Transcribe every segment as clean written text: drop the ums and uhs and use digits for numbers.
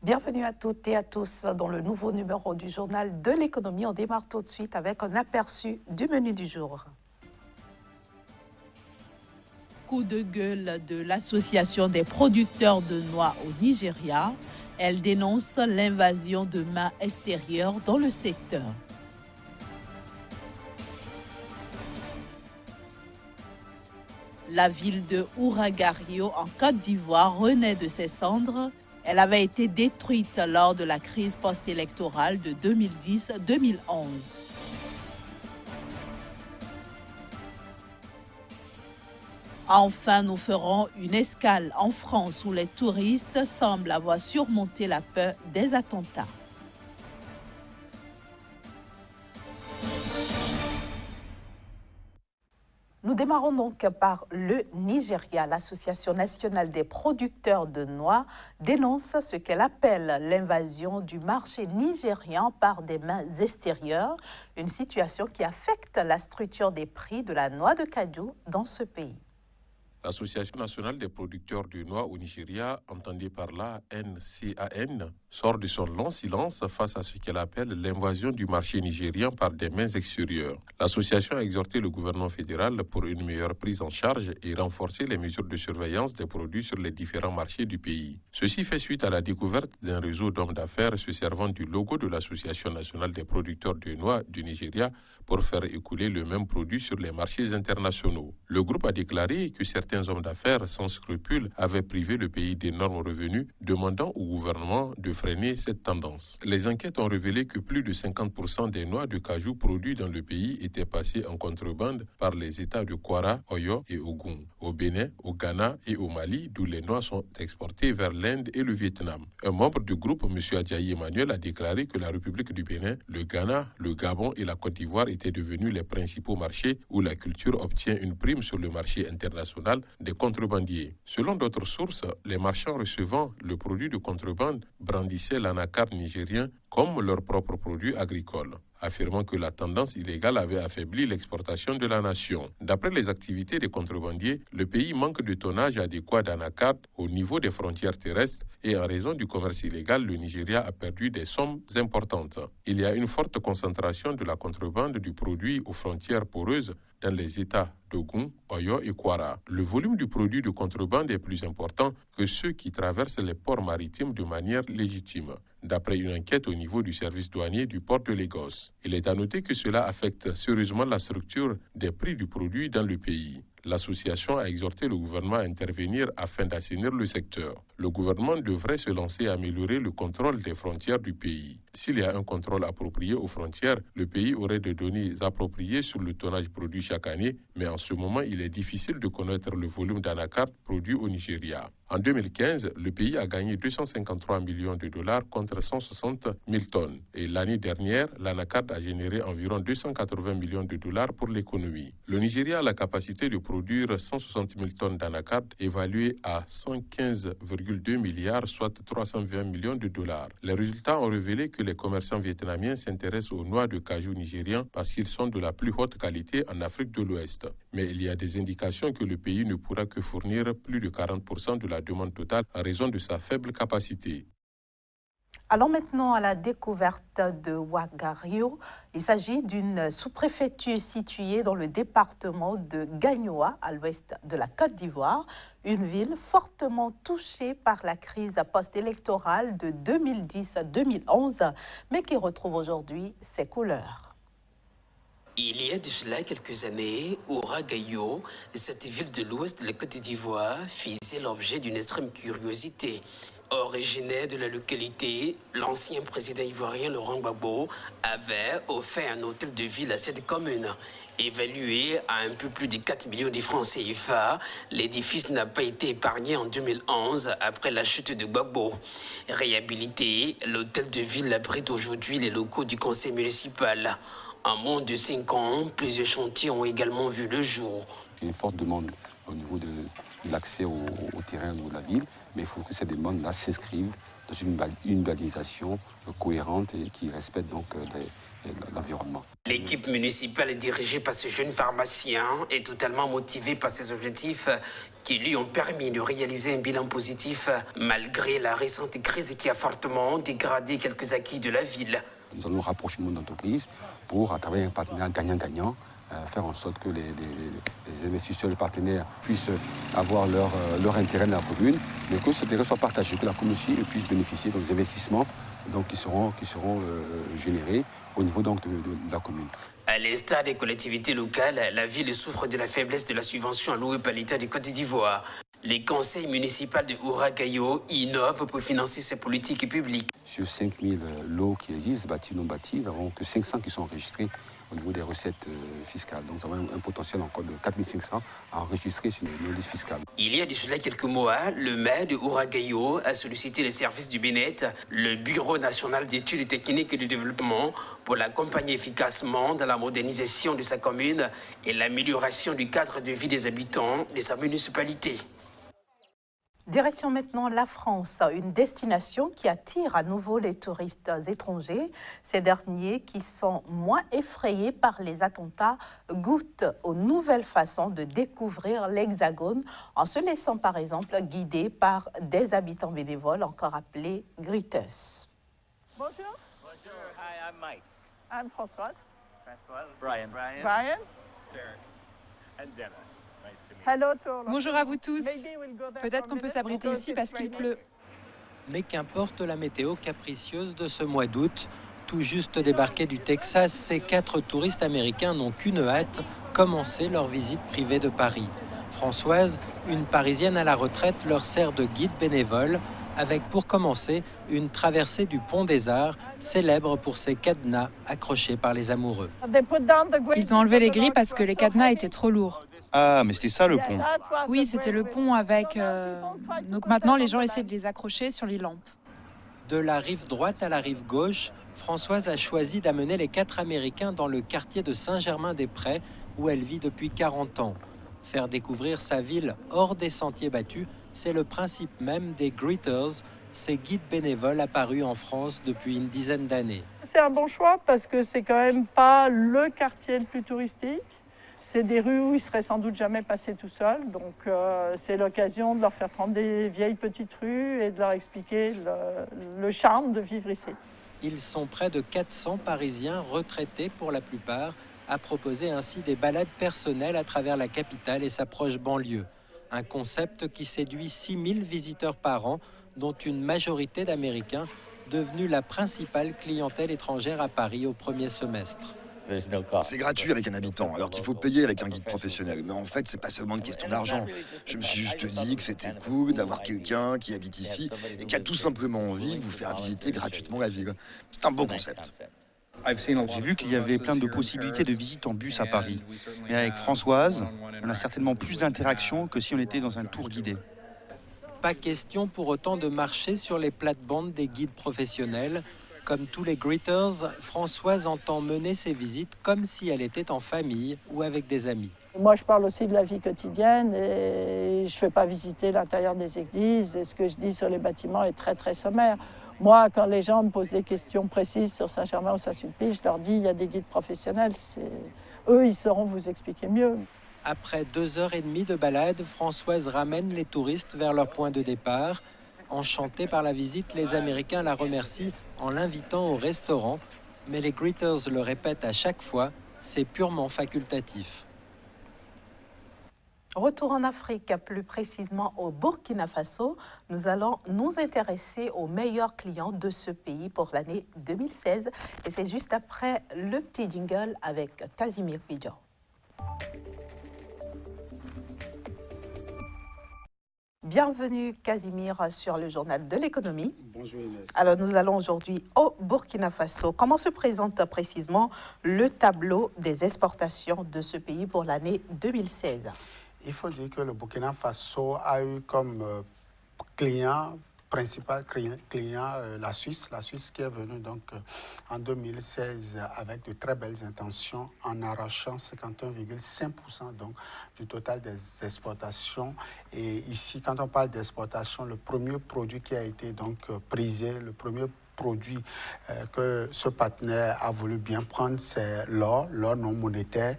Bienvenue à toutes et à tous dans le nouveau numéro du journal de l'économie. On démarre tout de suite avec un aperçu du menu du jour. Coup de gueule de l'Association des producteurs de noix au Nigeria. Elle dénonce l'invasion de mains extérieures dans le secteur. La ville de Ouragario en Côte d'Ivoire renaît de ses cendres. Elle avait été détruite lors de la crise post-électorale de 2010-2011. Enfin, nous ferons une escale en France où les touristes semblent avoir surmonté la peur des attentats. Nous démarrons donc par le Nigeria. L'Association nationale des producteurs de noix dénonce ce qu'elle appelle l'invasion du marché nigérian par des mains extérieures, une situation qui affecte la structure des prix de la noix de cajou dans ce pays. L'Association nationale des producteurs de noix au Nigeria, entendue par la NCAN, sort de son long silence face à ce qu'elle appelle l'invasion du marché nigérien par des mains extérieures. L'association a exhorté le gouvernement fédéral pour une meilleure prise en charge et renforcer les mesures de surveillance des produits sur les différents marchés du pays. Ceci fait suite à la découverte d'un réseau d'hommes d'affaires se servant du logo de l'Association nationale des producteurs de noix du Nigeria pour faire écouler le même produit sur les marchés internationaux. Le groupe a déclaré que certains hommes d'affaires sans scrupules avaient privé le pays d'énormes revenus, demandant au gouvernement de freiner cette tendance. Les enquêtes ont révélé que plus de 50% des noix de cajou produites dans le pays étaient passées en contrebande par les États de Kwara, Oyo et Ogun, au Bénin, au Ghana et au Mali, d'où les noix sont exportées vers l'Inde et le Vietnam. Un membre du groupe, M. Adjaye Emmanuel, a déclaré que la République du Bénin, le Ghana, le Gabon et la Côte d'Ivoire étaient devenus les principaux marchés où la culture obtient une prime sur le marché international des contrebandiers. Selon d'autres sources, les marchands recevant le produit de contrebande brandissaient l'anacarde nigérien comme leur propre produit agricole, affirmant que la tendance illégale avait affaibli l'exportation de la nation. D'après les activités des contrebandiers, le pays manque de tonnage adéquat d'anacarde au niveau des frontières terrestres et en raison du commerce illégal, le Nigeria a perdu des sommes importantes. Il y a une forte concentration de la contrebande du produit aux frontières poreuses dans les États d'Ogun, Oyo et Kwara. Le volume du produit de contrebande est plus important que ceux qui traversent les ports maritimes de manière légitime, d'après une enquête au niveau du service douanier du port de Lagos. Il est à noter que cela affecte sérieusement la structure des prix du produit dans le pays. L'association a exhorté le gouvernement à intervenir afin d'assainir le secteur. Le gouvernement devrait se lancer à améliorer le contrôle des frontières du pays. S'il y a un contrôle approprié aux frontières, le pays aurait des données appropriées sur le tonnage produit chaque année, mais en ce moment, il est difficile de connaître le volume d'anacarde produit au Nigeria. En 2015, le pays a gagné 253 millions de dollars contre 160 000 tonnes. Et l'année dernière, l'anacarde a généré environ 280 millions de dollars pour l'économie. Le Nigeria a la capacité de produire 160 000 tonnes d'anacarde évaluées à 115,2 milliards, soit 320 millions de dollars. Les résultats ont révélé que les commerçants vietnamiens s'intéressent aux noix de cajou nigériens parce qu'ils sont de la plus haute qualité en Afrique de l'Ouest. Mais il y a des indications que le pays ne pourra que fournir plus de 40% de la demande totale en raison de sa faible capacité. Allons maintenant à la découverte de Ouagario. Il s'agit d'une sous-préfecture située dans le département de Gagnoa, à l'ouest de la Côte d'Ivoire, une ville fortement touchée par la crise post-électorale de 2010-2011, mais qui retrouve aujourd'hui ses couleurs. Il y a de cela quelques années, Ouagario, cette ville de l'ouest de la Côte d'Ivoire, faisait l'objet d'une extrême curiosité. Originaire de la localité, l'ancien président ivoirien Laurent Gbagbo avait offert un hôtel de ville à cette commune. Évalué à un peu plus de 4 millions de francs CFA, l'édifice n'a pas été épargné en 2011 après la chute de Gbagbo. Réhabilité, l'hôtel de ville abrite aujourd'hui les locaux du conseil municipal. En moins de 5 ans, plusieurs chantiers ont également vu le jour. Une forte demande au niveau de l'accès au terrain de la ville, mais il faut que ces demandes-là s'inscrivent dans une urbanisation cohérente et qui respecte donc et l'environnement. L'équipe municipale dirigée par ce jeune pharmacien est totalement motivée par ses objectifs qui lui ont permis de réaliser un bilan positif malgré la récente crise qui a fortement dégradé quelques acquis de la ville. Nous allons rapprocher le monde d'entreprise pour, à travers un partenariat gagnant-gagnant, faire en sorte que les investisseurs, les partenaires puissent avoir leur intérêt dans la commune, mais que cet intérêt soit partagé, que la commune aussi puisse bénéficier des investissements donc, qui seront générés au niveau donc, de la commune. À l'instar des collectivités locales, la ville souffre de la faiblesse de la subvention allouée par l'État de Côte d'Ivoire. Les conseils municipaux de Oura-Gayo innovent pour financer ces politiques publiques. Sur 5000 lots qui existent, bâtis non bâtis, nous n'avons que 500 qui sont enregistrés au niveau des recettes fiscales. Donc nous avons un potentiel encore de 4500 à enregistrer sur nos listes fiscales. Il y a de cela quelques mois, le maire de Oura-Gayo a sollicité les services du BNET, le Bureau national d'études techniques et de développement, pour l'accompagner efficacement dans la modernisation de sa commune et l'amélioration du cadre de vie des habitants de sa municipalité. Direction maintenant la France, une destination qui attire à nouveau les touristes étrangers. Ces derniers, qui sont moins effrayés par les attentats, goûtent aux nouvelles façons de découvrir l'Hexagone en se laissant par exemple guider par des habitants bénévoles, encore appelés greeters. Bonjour. Bonjour. Hi, I'm Mike. I'm Françoise. François. Brian. Brian. Derek. And Dennis. Nice to meet you. Hello to all of Bonjour à vous tous. Maybe we'll go there Peut-être for a qu'on peut minute s'abriter because ici it's parce qu'il raining. pleut. Mais qu'importe la météo capricieuse de ce mois d'août, tout juste débarqués du Texas, ces 4 touristes américains n'ont qu'une hâte, commencer leur visite privée de Paris. Françoise, une Parisienne à la retraite, leur sert de guide bénévole, avec pour commencer une traversée du Pont des Arts, célèbre pour ses cadenas accrochés par les amoureux. They put down the grilles Ils ont enlevé les because the grilles roads parce que were les so cadenas heavy. étaient trop lourds. Ah, mais c'était ça le pont. That was Oui, the c'était le great pont avec... way. Now people try to Donc put maintenant, them les on gens the essaient de lines. les accrocher sur les lampes. De la rive droite à la rive gauche, Françoise a choisi d'amener les 4 Américains dans le quartier de Saint-Germain-des-Prés, où elle vit depuis 40 ans. Faire découvrir sa ville hors des sentiers battus, c'est le principe même des greeters, ces guides bénévoles apparus en France depuis une dizaine d'années. C'est un bon choix parce que c'est quand même pas le quartier le plus touristique. C'est des rues où ils seraient sans doute jamais passés tout seuls. Donc c'est l'occasion de leur faire prendre des vieilles petites rues et de leur expliquer le charme de vivre ici. Ils sont près de 400 Parisiens retraités pour la plupart, à proposer ainsi des balades personnelles à travers la capitale et sa proche banlieue. Un concept qui séduit 6000 visiteurs par an, dont une majorité d'Américains, devenue la principale clientèle étrangère à Paris au premier semestre. C'est gratuit avec un habitant, alors qu'il faut payer avec un guide professionnel. Mais en fait, c'est pas seulement une question d'argent. Je me suis juste dit que c'était cool d'avoir quelqu'un qui habite ici et qui a tout simplement envie de vous faire visiter gratuitement la ville. C'est un beau concept. J'ai vu qu'il y avait plein de possibilités de visite en bus à Paris. Mais avec Françoise, on a certainement plus d'interactions que si on était dans un tour guidé. Pas question pour autant de marcher sur les plates-bandes des guides professionnels. Comme tous les greeters, Françoise entend mener ses visites comme si elle était en famille ou avec des amis. Moi, je parle aussi de la vie quotidienne et je ne fais pas visiter l'intérieur des églises. Et ce que je dis sur les bâtiments est très, très sommaire. Moi, quand les gens me posent des questions précises sur Saint-Germain ou Saint-Sulpice, je leur dis il y a des guides professionnels. Eux, ils sauront vous expliquer mieux. Après 2h30 de balade, Françoise ramène les touristes vers leur point de départ. Enchantés par la visite, les Américains la remercient en l'invitant au restaurant. Mais les greeters le répètent à chaque fois, c'est purement facultatif. Retour en Afrique, plus précisément au Burkina Faso. Nous allons nous intéresser aux meilleurs clients de ce pays pour l'année 2016. Et c'est juste après le petit jingle avec Casimir Pidjo. Bienvenue Casimir sur le journal de l'économie. Bonjour Inès. Alors nous allons aujourd'hui au Burkina Faso. Comment se présente précisément le tableau des exportations de ce pays pour l'année 2016 ? Il faut dire que le Burkina Faso a eu comme principal client la Suisse qui est venue donc en 2016 avec de très belles intentions en arrachant 51,5% donc du total des exportations. Et ici, quand on parle d'exportation, le premier produit qui a été donc prisé, le premier produit que ce partenaire a voulu bien prendre, c'est l'or non monétaire.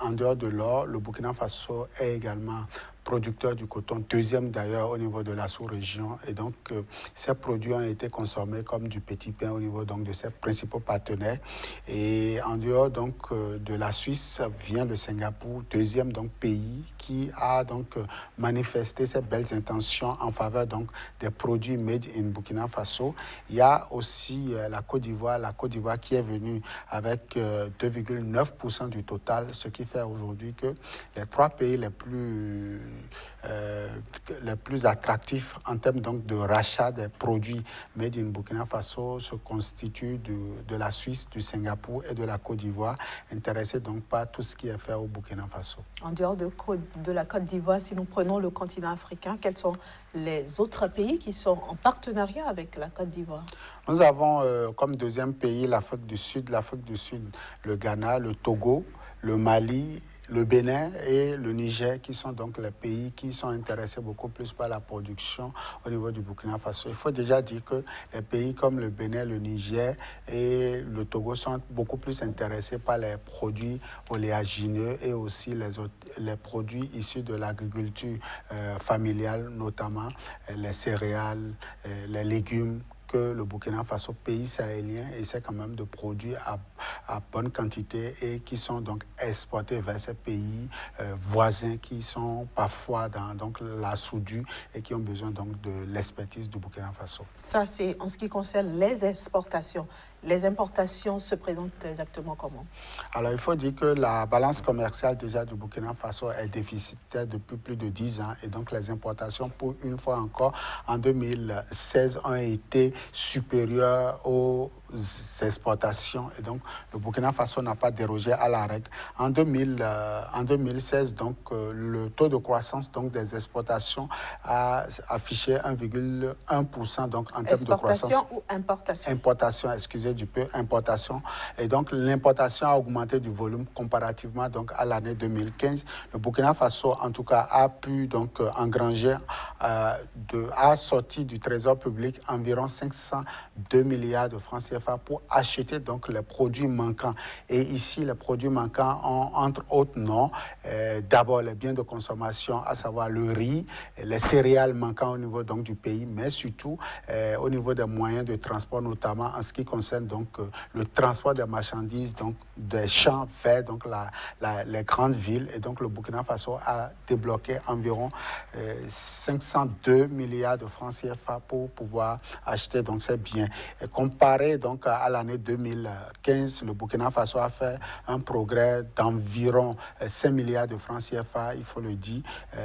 En dehors de l'or, le Burkina Faso est également producteur du coton, deuxième d'ailleurs au niveau de la sous-région. Et donc, ces produits ont été consommés comme du petit pain au niveau donc, de ses principaux partenaires. Et en dehors donc, de la Suisse, vient le Singapour, deuxième donc, pays qui a donc manifesté ses belles intentions en faveur donc, des produits made in Burkina Faso. Il y a aussi la Côte d'Ivoire qui est venue avec 2,9% du total, ce qui fait aujourd'hui que les trois pays les plus attractifs en termes donc de rachat des produits made in Burkina Faso se constituent de la Suisse, du Singapour et de la Côte d'Ivoire, intéressés donc par tout ce qui est fait au Burkina Faso. En dehors de la Côte d'Ivoire, si nous prenons le continent africain, quels sont les autres pays qui sont en partenariat avec la Côte d'Ivoire? Nous avons comme deuxième pays l'Afrique du Sud, le Ghana, le Togo, le Mali, le Bénin et le Niger, qui sont donc les pays qui sont intéressés beaucoup plus par la production au niveau du Burkina Faso. Il faut déjà dire que les pays comme le Bénin, le Niger et le Togo sont beaucoup plus intéressés par les produits oléagineux et aussi les produits issus de l'agriculture familiale, notamment les céréales, les légumes, que le Burkina Faso, pays sahélien, essaie quand même de produire à bonne quantité et qui sont donc exportés vers ces pays voisins qui sont parfois dans donc, la soudure et qui ont besoin donc de l'expertise du Burkina Faso. Ça, c'est en ce qui concerne les exportations. Les importations se présentent exactement comment? Alors, il faut dire que la balance commerciale déjà du Burkina Faso est déficitaire depuis plus de 10 ans. Et donc, les importations, pour une fois encore, en 2016, ont été supérieures aux exportations. Et donc, le Burkina Faso n'a pas dérogé à la règle. En 2016, donc, le taux de croissance donc, des exportations a affiché 1,1% donc, en termes de croissance. Exportation ou importation? Importation, excusez du peu, importation. Et donc, l'importation a augmenté du volume comparativement donc, à l'année 2015. Le Burkina Faso, en tout cas, a pu donc, engranger, a sorti du trésor public environ 502 milliards de francs CFA pour acheter donc, les produits manquants. Et ici, les produits manquants ont, entre autres noms, d'abord les biens de consommation, à savoir le riz, les céréales manquants au niveau donc, du pays, mais surtout au niveau des moyens de transport, notamment en ce qui concerne donc, le transport des marchandises donc, des champs vers donc, les grandes villes. Et donc le Burkina Faso a débloqué environ 502 milliards de francs CFA pour pouvoir acheter donc, ces biens. Et comparé donc, à l'année 2015, le Burkina Faso a fait un progrès d'environ 5 milliards de francs CFA, il faut le dire.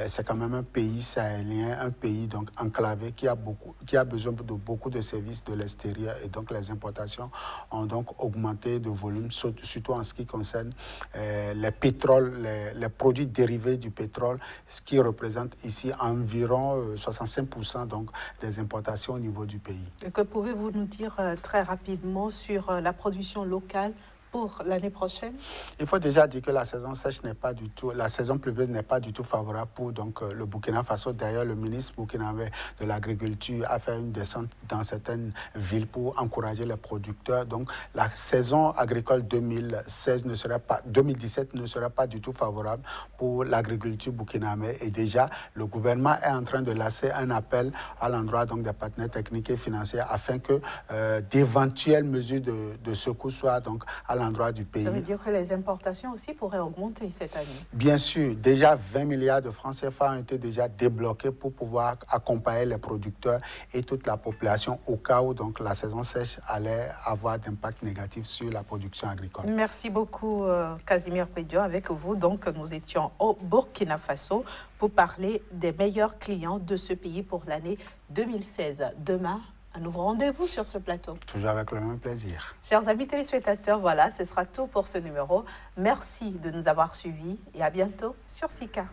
C'est quand même un pays sahélien, un pays donc, enclavé qui a besoin de beaucoup de services de l'extérieur. Et donc les importations ont donc augmenté de volume, surtout en ce qui concerne les pétroles, les produits dérivés du pétrole, ce qui représente ici environ 65% donc, des importations au niveau du pays. Et que pouvez-vous nous dire très rapidement sur la production locale pour l'année prochaine? Il faut déjà dire que la saison sèche n'est pas du tout, la saison pluvieuse n'est pas du tout favorable pour donc, le Burkina Faso. D'ailleurs, le ministre burkinabé de l'Agriculture a fait une descente dans certaines villes pour encourager les producteurs. Donc, la saison agricole 2017 ne sera pas du tout favorable pour l'agriculture burkinabé. Et déjà, le gouvernement est en train de lancer un appel à l'endroit donc, des partenaires techniques et financiers afin que d'éventuelles mesures de secours soient donc, à l'endroit du pays. Ça veut dire que les importations aussi pourraient augmenter cette année? Bien sûr, déjà 20 milliards de francs CFA ont été déjà débloqués pour pouvoir accompagner les producteurs et toute la population au cas où donc, la saison sèche allait avoir d'impact négatif sur la production agricole. Merci beaucoup Casimir Pédio. Avec vous, donc, nous étions au Burkina Faso pour parler des meilleurs clients de ce pays pour l'année 2016. Demain, un nouveau rendez-vous sur ce plateau. Toujours avec le même plaisir. Chers amis téléspectateurs, voilà, ce sera tout pour ce numéro. Merci de nous avoir suivis et à bientôt sur SICA.